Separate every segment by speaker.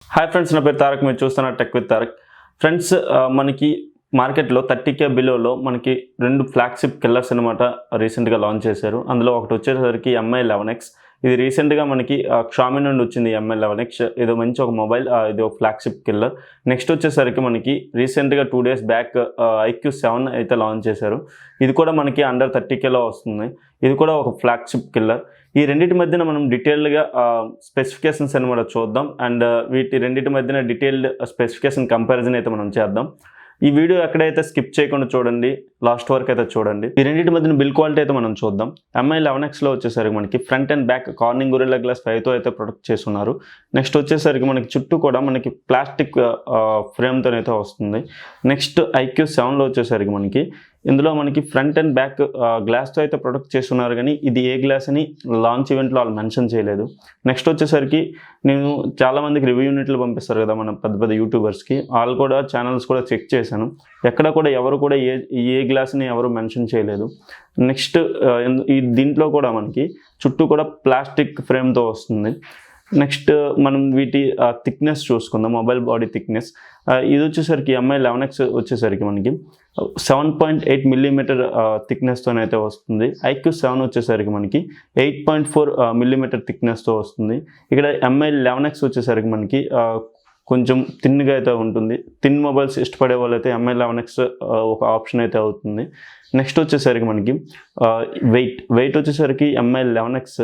Speaker 1: Hi friends, నా పేరు తారక్. మీరు చూస్తున్నారు టెక్ విత్ తారక్. ఫ్రెండ్స్, మనకి మార్కెట్లో 30K బిలోలో మనకి రెండు ఫ్లాగ్షిప్ కిల్లర్స్ అనమాట రీసెంట్గా లాంచ్ చేశారు. అందులో ఒకటి వచ్చేసరికి MI 11X. ఇది రీసెంట్గా మనకి Xiaomi నుండి వచ్చింది. MI 11X ఇది మంచి ఒక మొబైల్, ఇది ఒక ఫ్లాగ్షిప్ కిల్లర్. నెక్స్ట్ వచ్చేసరికి మనకి రీసెంట్గా 2 days బ్యాక్ IQ7 అయితే లాంచ్ చేశారు. ఇది కూడా మనకి అండర్ 30Kలో వస్తుంది. ఇది కూడా ఒక ఫ్లాగ్షిప్ కిల్లర్. ఈ రెండింటి మధ్యన మనం డీటెయిల్డ్గా స్పెసిఫికేషన్స్ అనమాట చూద్దాం. అండ్ వీటి రెండింటి మధ్యన డీటెయిల్డ్ స్పెసిఫికేషన్ కంపారిజన్ అయితే మనం చేద్దాం. ఈ వీడియో ఎక్కడైతే స్కిప్ చేయకుండా చూడండి, లాస్ట్ వరకు అయితే చూడండి. ఈ రెండింటి మధ్యన బిల్ క్వాలిటీ అయితే మనం చూద్దాం. MI 11Xలో వచ్చేసరికి మనకి front and back Corning Gorilla glass 5తో అయితే ప్రొటెక్ట్ చేస్తున్నారు. నెక్స్ట్ వచ్చేసరికి మనకి చుట్టూ కూడా మనకి ప్లాస్టిక్ ఫ్రేమ్తో అయితే వస్తుంది. నెక్స్ట్ IQ7లో వచ్చేసరికి మనకి ఇందులో మనకి ఫ్రంట్ అండ్ బ్యాక్ గ్లాస్తో అయితే ప్రొటెక్ట్ చేస్తున్నారు, కానీ ఇది ఏ గ్లాస్ అని లాంచ్ ఈవెంట్లో వాళ్ళు మెన్షన్ చేయలేదు. నెక్స్ట్ వచ్చేసరికి నేను చాలామందికి రివ్యూ యూనిట్లు పంపిస్తారు కదా మన పెద్ద పెద్ద యూట్యూబర్స్కి, వాళ్ళు కూడా ఛానల్స్ కూడా చెక్ చేశాను. ఎక్కడ కూడా ఎవరు కూడా ఏ గ్లాస్ని ఎవరు మెన్షన్ చేయలేదు. నెక్స్ట్ దీంట్లో కూడా మనకి చుట్టూ కూడా ప్లాస్టిక్ ఫ్రేమ్తో వస్తుంది. నెక్స్ట్ మనం వీటి థిక్నెస్ చూసుకుందాం, మొబైల్ బాడీ థిక్నెస్. ఇది వచ్చేసరికి MI 11X వచ్చేసరికి మనకి 7.8 మిల్లీమీటర్ థిక్నెస్తోనైతే వస్తుంది. IQ7 వచ్చేసరికి మనకి 8.4 మిల్లీమీటర్ థిక్నెస్తో వస్తుంది. ఇక్కడ MI 11X వచ్చేసరికి మనకి కొంచెం థిన్గా అయితే ఉంటుంది. థిన్ మొబైల్స్ ఇష్టపడే వాళ్ళైతే MI 11X ఒక ఆప్షన్ అయితే అవుతుంది. నెక్స్ట్ వచ్చేసరికి మనకి వెయిట్ వచ్చేసరికి MI 11X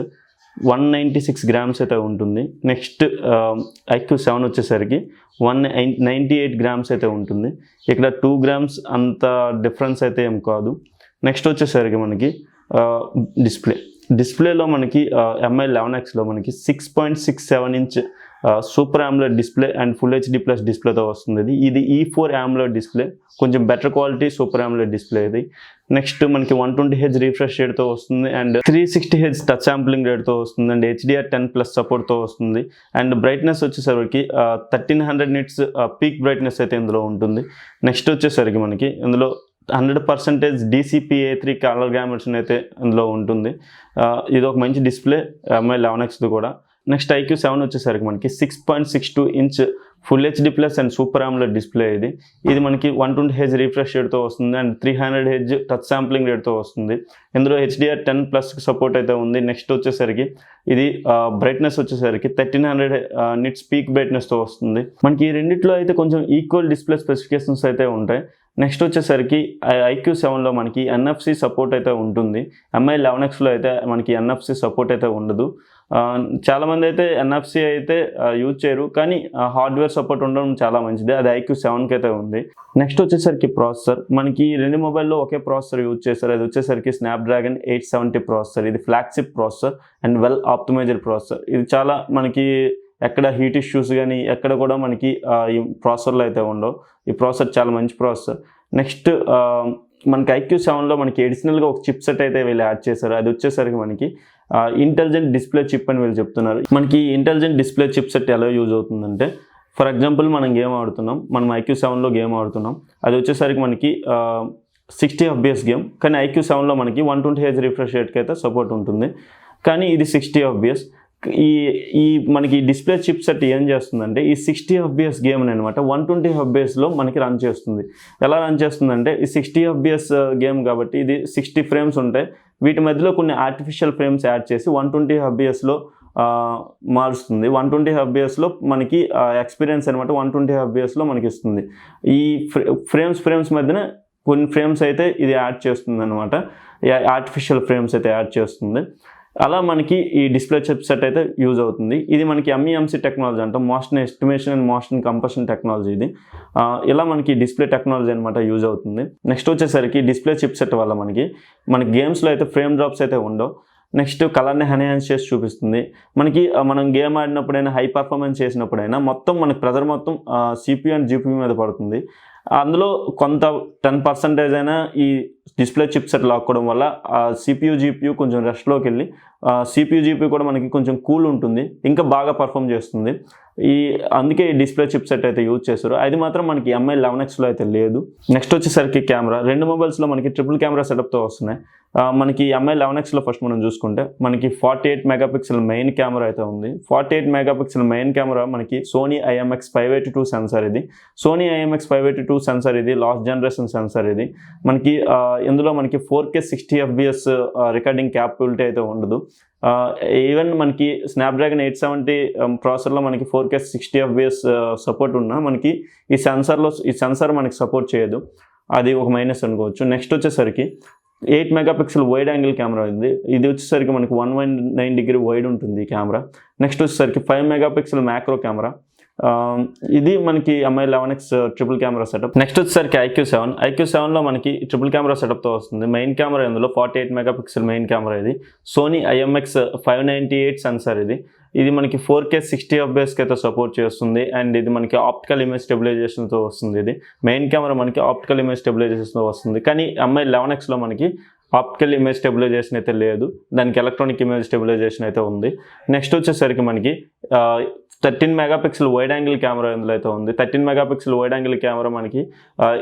Speaker 1: 196 grams అయితే ఉంటుంది. నెక్స్ట్ IQ7 వచ్చేసరికి 198 grams అయితే ఉంటుంది. ఇక్కడ 2 grams అంత డిఫరెన్స్ అయితే ఏం కాదు. నెక్స్ట్ వచ్చేసరికి మనకి డిస్ప్లేలో మనకి MI 11Xలో మనకి 6.67 inch super AMOLED display and full HD plus డిస్ప్లేతో వస్తుంది. ఇది E4 AMOLED డిస్ప్లే, కొంచెం better quality super AMOLED display ఇది. నెక్స్ట్ మనకి 120Hz రిఫ్రెష్ రేట్తో వస్తుంది అండ్ 360Hz టచ్ శాంప్లింగ్ రేట్తో వస్తుంది అండ్ HDR10+ సపోర్ట్తో వస్తుంది. అండ్ బ్రైట్నెస్ వచ్చేసరికి 1300 nits పీక్ బ్రైట్నెస్ అయితే ఇందులో ఉంటుంది. నెక్స్ట్ వచ్చేసరికి మనకి ఇందులో 100% DCP-A3 కలర్ గ్రామేషన్ అయితే ఇందులో ఉంటుంది. ఇది ఒక మంచి డిస్ప్లే MI 11Xది కూడా. నెక్స్ట్ IQ7 వచ్చేసరికి మనకి 6.62 inch full HD plus and super AMOLED display ఇది మనకి 120Hz రిఫ్రెష్ రేట్తో వస్తుంది అండ్ 300Hz టచ్ శాంప్లింగ్ రేట్తో వస్తుంది. ఇందులో HDR10+ సపోర్ట్ అయితే ఉంది. నెక్స్ట్ వచ్చేసరికి ఇది బ్రైట్నెస్ వచ్చేసరికి 1300 nits పీక్ బ్రైట్నెస్తో వస్తుంది. మనకి ఈ రెండిట్లో అయితే కొంచెం ఈక్వల్ డిస్ప్లే స్పెసిఫికేషన్స్ అయితే ఉంటాయి. నెక్స్ట్ వచ్చేసరికి IQ7లో మనకి NFC సపోర్ట్ అయితే ఉంటుంది. MI 11Xలో అయితే మనకి NFC సపోర్ట్ అయితే ఉండదు. చాలామంది అయితే NFC అయితే యూజ్ చేయరు, కానీ హార్డ్వేర్ సపోర్ట్ ఉండడం చాలా మంచిది. అది IQ7కి అయితే ఉంది. నెక్స్ట్ వచ్చేసరికి ప్రాసెసర్, మనకి రెండు మొబైల్లో ఒకే ప్రాసెసర్ యూజ్ చేస్తారు. అది వచ్చేసరికి స్నాప్డ్రాగన్ 870 ప్రాసెసర్. ఇది flagship processor and well optimised processor. ఇది చాలా మనకి ఎక్కడ హీట్ ఇష్యూస్ కానీ ఎక్కడ కూడా మనకి ఈ ప్రాసెసర్లో అయితే ఉండవు. ఈ ప్రాసెసర్ చాలా మంచి ప్రాసెసర్. నెక్స్ట్ మనకి IQ7లో మనకి అడిషనల్గా ఒక చిప్ సెట్ అయితే వీళ్ళు యాడ్ చేశారు. అది వచ్చేసరికి మనకి ఇంటెలిజెంట్ డిస్ప్లే చిప్ అని వీళ్ళు చెప్తున్నారు. మనకి ఇంటెలిజెంట్ డిస్ప్లే చిప్ సెట్ ఎలా యూజ్ అవుతుందంటే, ఫర్ ఎగ్జాంపుల్ మనం గేమ్ ఆడుతున్నాం, మనం IQ7లో గేమ్ ఆడుతున్నాం. అది వచ్చేసరికి మనకి 60 FPS గేమ్, కానీ IQ7లో మనకి 120Hz రిఫ్రెష్ రేట్కి అయితే సపోర్ట్ ఉంటుంది, కానీ ఇది 60 FPS. ఈ మనకి డిస్ప్లే చిప్ సెట్ ఏం చేస్తుందంటే ఈ 60 FPS గేమ్ని అనమాట 120 FPSలో మనకి రన్ చేస్తుంది. ఎలా రన్ చేస్తుందంటే ఈ 60 FPS గేమ్ కాబట్టి ఇది 60 ఫ్రేమ్స్ ఉంటాయి. వీటి మధ్యలో కొన్ని ఆర్టిఫిషియల్ ఫ్రేమ్స్ యాడ్ చేసి 120 FPSలో మారుస్తుంది. 120 FPSలో మనకి ఎక్స్పీరియన్స్ అనమాట 120 FPSలో మనకి ఇస్తుంది. ఈ ఫ్రేమ్స్ మధ్యన కొన్ని ఫ్రేమ్స్ అయితే ఇది యాడ్ చేస్తుంది అనమాట, ఆర్టిఫిషియల్ ఫ్రేమ్స్ అయితే యాడ్ చేస్తుంది. అలా మనకి ఈ డిస్ప్లే చిప్ సెట్ అయితే యూజ్ అవుతుంది. ఇది మనకి MEMC టెక్నాలజీ అంటాం, motion estimation and motion compression technology. ఇది ఇలా మనకి డిస్ప్లే టెక్నాలజీ అనమాట యూజ్ అవుతుంది. నెక్స్ట్ వచ్చేసరికి డిస్ప్లే చిప్ సెట్ వల్ల మనకి గేమ్స్లో అయితే ఫ్రేమ్ డ్రాప్స్ అయితే ఉండవు. నెక్స్ట్ కలర్ని ఎన్హాన్స్ చేసి చూపిస్తుంది. మనం గేమ్ ఆడినప్పుడైనా హై పర్ఫార్మెన్స్ చేసినప్పుడైనా మొత్తం మనకి ప్రెజర్ మొత్తం CPU అండ్ GPU మీద పడుతుంది. అందులో కొంత 10% అయినా ఈ డిస్ప్లే చిప్ సెట్ లాక్కోవడం వల్ల CPU GPU కొంచెం రెస్ట్లోకి వెళ్ళి CPU GPU కూడా మనకి కొంచెం కూల్ ఉంటుంది, ఇంకా బాగా పర్ఫామ్ చేస్తుంది. అందుకే ఈ డిస్ప్లే చిప్ సెట్ అయితే యూజ్ చేస్తారు. అది మాత్రం మనకి MI 11Xలో అయితే లేదు. నెక్స్ట్ వచ్చేసరికి కెమెరా, రెండు మొబైల్స్లో మనకి ట్రిపుల్ కెమెరా సెటప్తో వస్తున్నాయి. మనకి MI 11Xలో ఫస్ట్ మనం చూసుకుంటే మనకి 48 మెగాపిక్సెల్ మెయిన్ కెమెరా అయితే ఉంది. 48 మెగాపిక్సెల్ మెయిన్ కెమెరా మనకి సోనీ IMX582 సెన్సార్ ఇది. సోనీ IMX582 సెన్సార్ ఇది లాస్ట్ జనరేషన్ సెన్సార్ ఇది. మనకి ఇందులో మనకి 4K 60 FPS రికార్డింగ్ క్యాపబిలిటీ అయితే ఉండదు. ఈవెన్ మనకి స్నాప్డ్రాగన్ 870 ప్రాసెసర్లో మనకి 4K 60 FPS సపోర్ట్ ఉన్నా మనకి ఈ సెన్సార్ మనకి సపోర్ట్ చేయదు. అది ఒక మైనస్ అనుకోవచ్చు. నెక్స్ట్ వచ్చేసరికి 8 మెగాపిక్సెల్ వైడ్ యాంగిల్ కెమెరా ఉంది. ఇది వచ్చేసరికి మనకి 119 డిగ్రీ వైడ్ ఉంటుంది ఈ కెమెరా. నెక్స్ట్ వచ్చేసరికి 5 మెగాపిక్సెల్ మ్యాక్రో కెమెరా. ఇది మనకి MI 11X triple camera setup. Next వచ్చేసరికి IQ7లో మనకి ట్రిపుల్ కెమెరా సెటప్తో వస్తుంది. మెయిన్ కెమెరా ఇందులో 48 మెగాపిక్సెల్ మెయిన్ కెమెరా ఇది. సోనీ IMX598 సెన్సార్ ఇది. ఇది మనకి 4K 60 FPSకి అయితే సపోర్ట్ చేస్తుంది. అండ్ ఇది మనకి ఆప్టికల్ ఇమేజ్ స్టెబిలైజేషన్తో వస్తుంది. ఇది మెయిన్ కెమెరా మనకి ఆప్టికల్ ఇమేజ్ స్టెబిలైజేషన్తో వస్తుంది. కానీ MI 11Xలో మనకి ఆప్టికల్ ఇమేజ్ స్టెబిలైజేషన్ అయితే లేదు, దానికి ఎలక్ట్రానిక్ ఇమేజ్ స్టెబిలైజేషన్ అయితే ఉంది. నెక్స్ట్ వచ్చేసరికి మనకి 13 మెగాపిక్సెల్ వైడ్ యాంగిల్ కెమెరా ఇందులో అయితే ఉంది. 13 మెగాపిక్సెల్ వైడ్ యాంగిల్ కెమెరా మనకి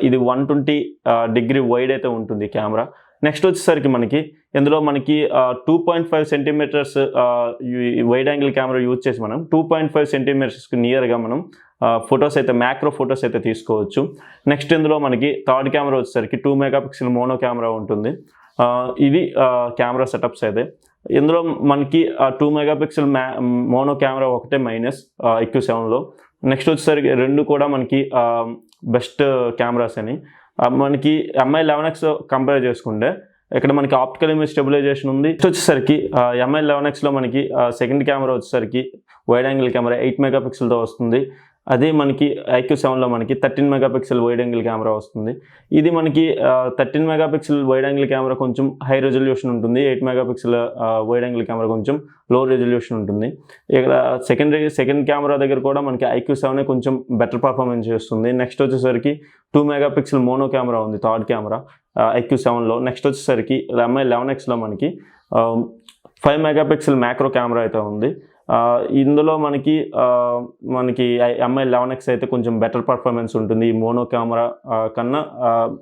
Speaker 1: ఇది 120 డిగ్రీ వైడ్ అయితే ఉంటుంది కెమెరా. నెక్స్ట్ వచ్చేసరికి మనకి ఇందులో మనకి 2.5 centimetres wide angle camera use చేసి మనం 2.5 సెంటీమీటర్స్కి నియర్గా మనం ఫొటోస్ అయితే మ్యాక్రో ఫొటోస్ అయితే తీసుకోవచ్చు. నెక్స్ట్ ఇందులో మనకి థర్డ్ కెమెరా వచ్చేసరికి 2 మెగాపిక్సెల్ మోనో కెమెరా ఉంటుంది. ఇది కెమెరా సెటప్స్ అయితే. ఇందులో మనకి 2 మెగాపిక్సెల్ మోనో కెమెరా ఒకటే మైనస్ IQ7లో. నెక్స్ట్ వచ్చేసరికి రెండు కూడా మనకి బెస్ట్ కెమెరాస్ అని. మనకి MI 11X కంపేర్ చేసుకుంటే ఇక్కడ మనకి ఆప్టికల్ ఇమేజ్ స్టెబిలైజేషన్ ఉంది. నెక్స్ట్ వచ్చేసరికి MI 11Xలో మనకి సెకండ్ కెమెరా వచ్చేసరికి వైడ్ యాంగిల్ కెమెరా 8 మెగాపిక్సెల్తో వస్తుంది. అదే మనకి IQ7లో మనకి 13 మెగాపిక్సెల్ వైడ్ యాంగిల్ కెమెరా వస్తుంది. ఇది మనకి 13 మెగాపిక్సెల్ వైడ్ యాంగిల్ కెమెరా కొంచెం హై రెజల్యూషన్ ఉంటుంది. 8 మెగాపిక్సెల్ వైడ్ యాంగిల్ కెమెరా కొంచెం లో రెజల్యూషన్ ఉంటుంది. ఇక్కడ సెకండ్ కెమెరా దగ్గర కూడా మనకి IQ7 కొంచెం బెటర్ పర్ఫార్మెన్స్ చేస్తుంది. నెక్స్ట్ వచ్చేసరికి 2 మెగాపిక్సెల్ మోనో కెమెరా ఉంది థర్డ్ కెమెరా IQ7లో. నెక్స్ట్ వచ్చేసరికి MI 11Xలో మనకి 5 మెగాపిక్సెల్ మ్యాక్రో కెమెరా అయితే ఉంది. ఇందులో మనకి MI 11X అయితే కొంచెం బెటర్ పర్ఫార్మెన్స్ ఉంటుంది ఈ మోనో కెమెరా కన్నా.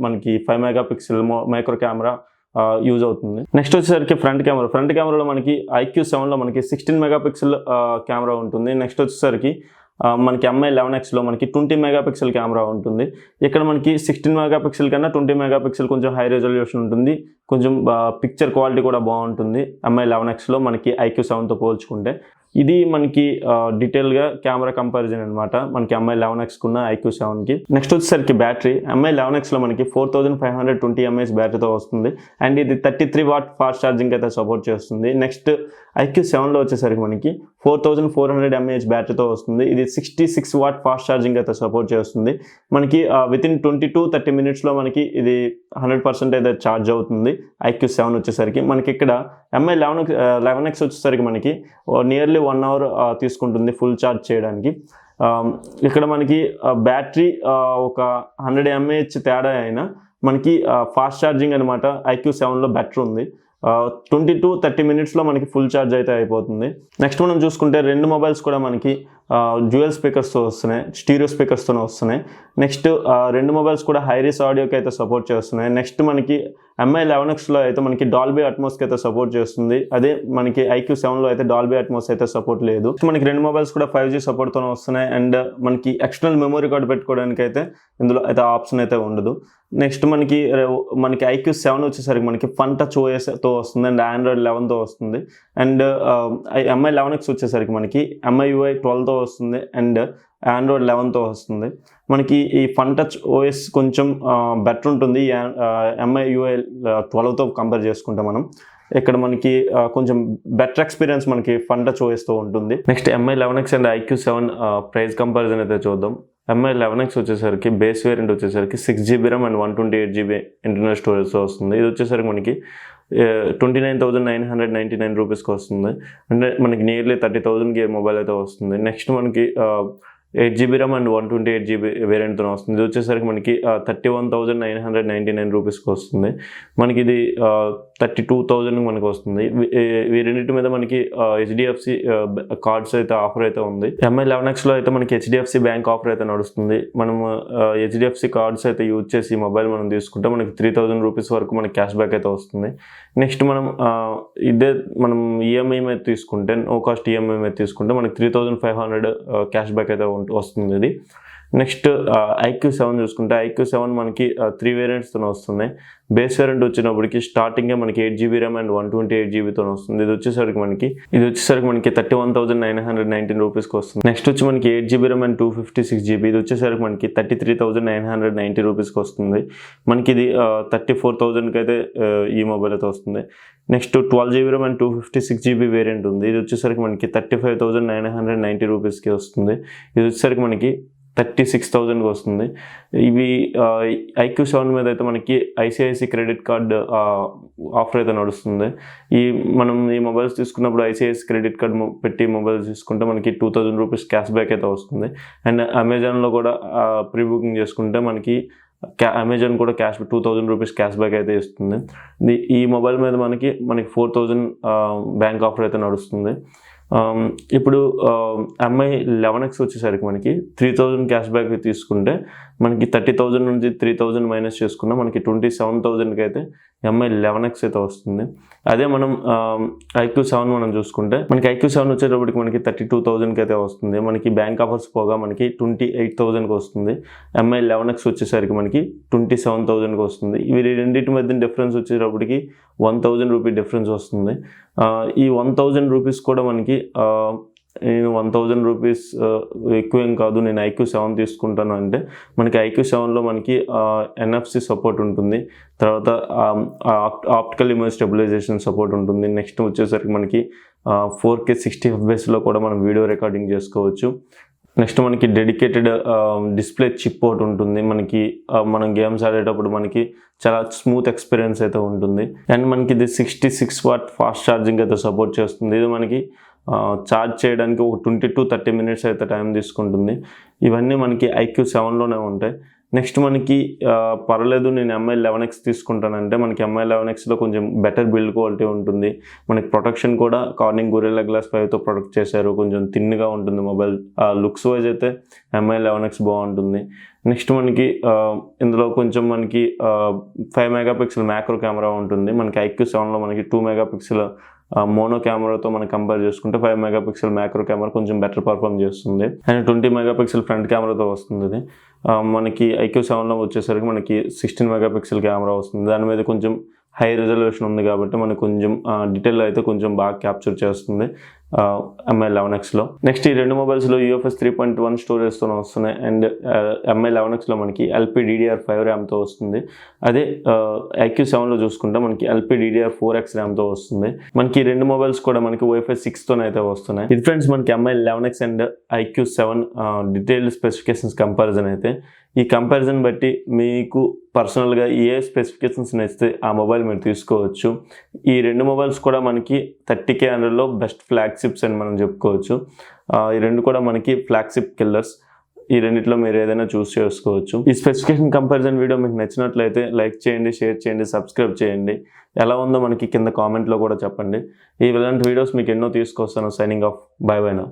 Speaker 1: మనకి 5 మెగాపిక్సెల్ మైక్రో కెమెరా యూజ్ అవుతుంది. నెక్స్ట్ వచ్చేసరికి ఫ్రంట్ కెమెరాలో మనకి IQ7లో మనకి 16 మెగాపిక్సెల్ కెమెరా ఉంటుంది. నెక్స్ట్ వచ్చేసరికి మనకి MI 11Xలో మనకి 20 మెగాపిక్సెల్ కెమెరా ఉంటుంది. ఇక్కడ మనకి 16 మెగాపిక్సెల్ కన్నా 20 మెగాపిక్సెల్ కొంచెం హై రెజల్యూషన్ ఉంటుంది. కొంచెం పిక్చర్ క్వాలిటీ కూడా బాగుంటుంది MI 11Xలో మనకి IQ7తో పోల్చుకుంటే. ఇది మనకి డీటెయిల్గా కెమెరా కంపారిజన్ అనమాట మనకి MI 11Xకి ఉన్న IQ7కి. నెక్స్ట్ వచ్చేసరికి బ్యాటరీ MI 11Xలో మనకి 4520 mAh బ్యాటరీతో వస్తుంది. అండ్ ఇది 33 వాట్ ఫాస్ట్ ఛార్జింగ్ అయితే సపోర్ట్ చేస్తుంది. నెక్స్ట్ IQ7లో వచ్చేసరికి మనకి 4400 mAh బ్యాటరీతో వస్తుంది. ఇది 66 వాట్ ఫాస్ట్ ఛార్జింగ్ అయితే సపోర్ట్ చేస్తుంది. మనకి వితిన్ 20 to 30 మినిట్స్లో మనకి ఇది 100% అయితే ఛార్జ్ అవుతుంది. IQ7 వచ్చేసరికి మనకి ఇక్కడ MI 11X వచ్చేసరికి మనకి నియర్లీ 1 hour తీసుకుంటుంది ఫుల్ ఛార్జ్ చేయడానికి. ఇక్కడ మనకి బ్యాటరీ ఒక 100 mAh తేడా అయినా మనకి ఫాస్ట్ ఛార్జింగ్ అనమాట IQ7లో బెటర్ ఉంది. 20 to 30 మినిట్స్లో మనకి ఫుల్ ఛార్జ్ అయితే అయిపోతుంది. నెక్స్ట్ మనం చూసుకుంటే రెండు మొబైల్స్ కూడా మనకి డ్యూయల్ స్పీకర్స్తో వస్తున్నాయి, స్టీరియో స్పీకర్స్తోనే వస్తున్నాయి. నెక్స్ట్ రెండు మొబైల్స్ కూడా హైరీస్ ఆడియోకి అయితే సపోర్ట్ చేస్తున్నాయి. నెక్స్ట్ మనకి MI 11Xలో అయితే మనకి డాల్బీ అట్మాస్కి అయితే సపోర్ట్ చేస్తుంది. అదే మనకి IQ7లో అయితే డాల్బీ అట్మాస్ అయితే సపోర్ట్ లేదు. మనకి రెండు మొబైల్స్ కూడా 5G సపోర్ట్తోనే వస్తున్నాయి. అండ్ మనకి ఎక్స్టర్నల్ మెమరీ కార్డ్ పెట్టుకోవడానికి అయితే ఇందులో అయితే ఆప్షన్ అయితే ఉండదు. నెక్స్ట్ మనకి IQ7 వచ్చేసరికి మనకి ఫన్ టచ్ OSతో వస్తుంది అండ్ Android 11తో వస్తుంది. అండ్ MI 11X వచ్చేసరికి మనకి MIUI 12తో వస్తుంది అండ్ Android 11తో వస్తుంది. మనకి ఈ ఫన్ టచ్ OS కొంచెం బెటర్ ఉంటుంది MIUI 12తో కంపేర్ చేసుకుంటే మనం. ఇక్కడ మనకి కొంచెం బెటర్ ఎక్స్పీరియన్స్ మనకి ఫన్ టచ్ OSతో ఉంటుంది. Next MI 11X and IQ7 price comparison అయితే చూద్దాం. MI 11X వచ్చేసరికి బేస్ వేరియంట్ వచ్చేసరికి 6GB RAM and 128GB internal స్టోరేజ్తో వస్తుంది. ఇది వచ్చేసరికి మనకి 29,999 రూపీస్కి వస్తుంది. అంటే మనకి నియర్లీ 30,000కి మొబైల్ అయితే వస్తుంది. నెక్స్ట్ మనకి 8GB ర్యామ్ అండ్ 128GB వేరియంట్తో వస్తుంది. ఇది వచ్చేసరికి మనకి 31,999 రూపీస్కి వస్తుంది. మనకి ఇది 32,000 మనకి వస్తుంది. ఈ రెండింటి మీద మనకి హెచ్డిఎఫ్సి కార్డ్స్ అయితే ఆఫర్ అయితే ఉంది. MI 11Xలో అయితే మనకి హెచ్డిఎఫ్సి బ్యాంక్ ఆఫర్ అయితే నడుస్తుంది. మనం హెచ్డిఎఫ్సి కార్డ్స్ అయితే యూజ్ చేసి మొబైల్ మనం తీసుకుంటే మనకి 3,000 రూపీస్ వరకు మనకి క్యాష్ బ్యాక్ అయితే వస్తుంది. నెక్స్ట్ మనం మనం ఈఎంఐ మీద తీసుకుంటే, నో కాస్ట్ ఈఎంఐ మీద తీసుకుంటే మనకి 3,500 క్యాష్ బ్యాక్ అయితే వస్తుంది. ఇది నెక్స్ట్ IQ7 చూసుకుంటే IQ7 మనకి 3 వేరియంట్స్తో వస్తుంది. బేస్ వేరియంట్ వచ్చినప్పటికి స్టార్టింగే మనకి 8GB ర్యామ్ అండ్ 128GBతో వస్తుంది. ఇది వచ్చేసరికి మనకి 31,919 రూపీస్కి వస్తుంది. నెక్స్ట్ వచ్చి మనకి 8GB ర్యామ్ అండ్ 256GB, ఇది వచ్చేసరికి మనకి 33,990 రూపీస్కి వస్తుంది. మనకి ఇది 34,000కి అయితే ఈ మొబైల్ అయితే వస్తుంది. Next 12GB RAM and 256GB variant ఉంది. ఇది వచ్చేసరికి మనకి 35,990 రూపీస్కి వస్తుంది. ఇది వచ్చేసరికి మనకి 36,000కి వస్తుంది. ఇవి IQ7 మీద అయితే మనకి ICICI క్రెడిట్ కార్డ్ ఆఫర్ అయితే నడుస్తుంది. మనం ఈ మొబైల్స్ తీసుకున్నప్పుడు ICICI క్రెడిట్ కార్డ్ పెట్టి మొబైల్స్ తీసుకుంటే మనకి 2,000 రూపీస్ క్యాష్ బ్యాక్ అయితే వస్తుంది. అండ్ అమెజాన్లో కూడా ప్రీ బుకింగ్ చేసుకుంటే మనకి అమెజాన్ కూడా 2,000 రూపీస్ క్యాష్ బ్యాక్ అయితే ఇస్తుంది. ఈ మొబైల్ మీద మనకి 4,000 బ్యాంక్ ఆఫర్ అయితే నడుస్తుంది. ఇప్పుడు MI 11X వచ్చేసరికి మనకి 3,000 క్యాష్ బ్యాక్ తీసుకుంటే మనకి 30,000 నుంచి 3,000 మైనస్ చేసుకున్నా మనకి 27,000కి అయితే MI 11X అయితే వస్తుంది. అదే మనం IQ7 మనం చూసుకుంటే మనకి IQ7 వచ్చేటప్పటికి మనకి 32,000కి అయితే వస్తుంది. మనకి బ్యాంక్ ఆఫర్స్ పోగా మనకి 28,000కి వస్తుంది. MI 11X వచ్చేసరికి మనకి 27,000కి వస్తుంది. ఇవి రెండింటి మధ్య డిఫరెన్స్ వచ్చేటప్పటికి 1,000 రూపీ డిఫరెన్స్ వస్తుంది. ఈ 1,000 రూపీస్ కూడా మనకి నేను 1,000 రూపీస్ ఎక్కువేం కాదు, నేను IQ7 తీసుకుంటాను అంటే మనకి IQ7లో మనకి NFC సపోర్ట్ ఉంటుంది. తర్వాత ఆప్టికల్ ఇమేజ్ స్టెబిలైజేషన్ సపోర్ట్ ఉంటుంది. నెక్స్ట్ వచ్చేసరికి మనకి 4K 60 FPS కూడా మనం వీడియో రికార్డింగ్ చేసుకోవచ్చు. నెక్స్ట్ మనకి డెడికేటెడ్ డిస్ప్లే చిప్ ఒకటి ఉంటుంది. మనకి మనం గేమ్స్ ఆడేటప్పుడు మనకి చాలా స్మూత్ ఎక్స్పీరియన్స్ అయితే ఉంటుంది. అండ్ మనకి ఇది 66 వాట్ ఫాస్ట్ ఛార్జింగ్ అయితే సపోర్ట్ చేస్తుంది. ఇది మనకి ఛార్జ్ చేయడానికి ఒక 20 to 30 మినిట్స్ అయితే టైం తీసుకుంటుంది. ఇవన్నీ మనకి IQ7లోనే ఉంటాయి. నెక్స్ట్ మనకి పర్లేదు నేను MI 11X తీసుకుంటానంటే మనకి MI 11Xలో కొంచెం బెటర్ బిల్డ్ క్వాలిటీ ఉంటుంది. మనకి ప్రొటెక్షన్ కూడా కార్నింగ్ గొరిల్లా గ్లాస్ 5తో ప్రొటెక్ట్ చేశారు. కొంచెం థిన్గా ఉంటుంది మొబైల్. లుక్స్ వైజ్ అయితే MI 11X బాగుంటుంది. నెక్స్ట్ మనకి ఇందులో కొంచెం మనకి 5 మెగాపిక్సెల్ మ్యాక్రో కెమెరా ఉంటుంది. మనకి IQ7లో మనకి 2 మెగాపిక్సెల్ మోనో కెమెరాతో మనం కంపేర్ చేసుకుంటే 5 మెగాపిక్సెల్ మ్యాక్రో కెమెరా కొంచెం బెటర్ పర్ఫామ్ చేస్తుంది. అండ్ 20 మెగాపిక్సెల్ ఫ్రంట్ కెమెరాతో వస్తుంది. ఇది మనకి IQ7లో వచ్చేసరికి మనకి 16 మెగాపిక్సెల్ కెమెరా వస్తుంది. దాని మీద కొంచెం హై రిజల్యూషన్ ఉంది కాబట్టి మనకు కొంచెం డీటెయిల్ అయితే కొంచెం బాగా క్యాప్చర్ చేస్తుంది MI 11Xలో. నెక్స్ట్ ఈ రెండు మొబైల్స్లో UFS 3.1 స్టోరేజ్తో వస్తున్నాయి. అండ్ MI 11Xలో మనకి LPDDR5 ర్యామ్తో వస్తుంది. అదే IQ7లో చూసుకుంటే మనకి LPDDR4X ర్యామ్తో వస్తుంది. మనకి ఈ రెండు మొబైల్స్ కూడా మనకి Wi-Fi 6తోనైతే వస్తున్నాయి. ఇది ఫ్రెండ్స్ మనకి MI 11X and IQ7 detailed specifications comparison అయితే. ఈ కంపారిజన్ బట్టి మీకు పర్సనల్గా ఏ స్పెసిఫికేషన్స్ నచ్చితే ఆ మొబైల్ మీరు తీసుకోవచ్చు. ఈ రెండు మొబైల్స్ కూడా మనకి 30K అండర్లో బెస్ట్ ఫ్లాగ్షిప్స్ అని మనం చెప్పుకోవచ్చు. ఈ రెండు కూడా మనకి ఫ్లాగ్షిప్ కిల్లర్స్. ఈ రెండిట్లో మీరు ఏదైనా చూస్ చేసుకోవచ్చు. ఈ స్పెసిఫికేషన్ కంపారిజన్ వీడియో మీకు నచ్చినట్లయితే లైక్ చేయండి, షేర్ చేయండి, సబ్స్క్రైబ్ చేయండి. ఎలా ఉందో మనకి కింద కామెంట్లో కూడా చెప్పండి. ఇలాంటి వీడియోస్ మీకు ఎన్నో తీసుకొస్తాను. Signing off. By by now.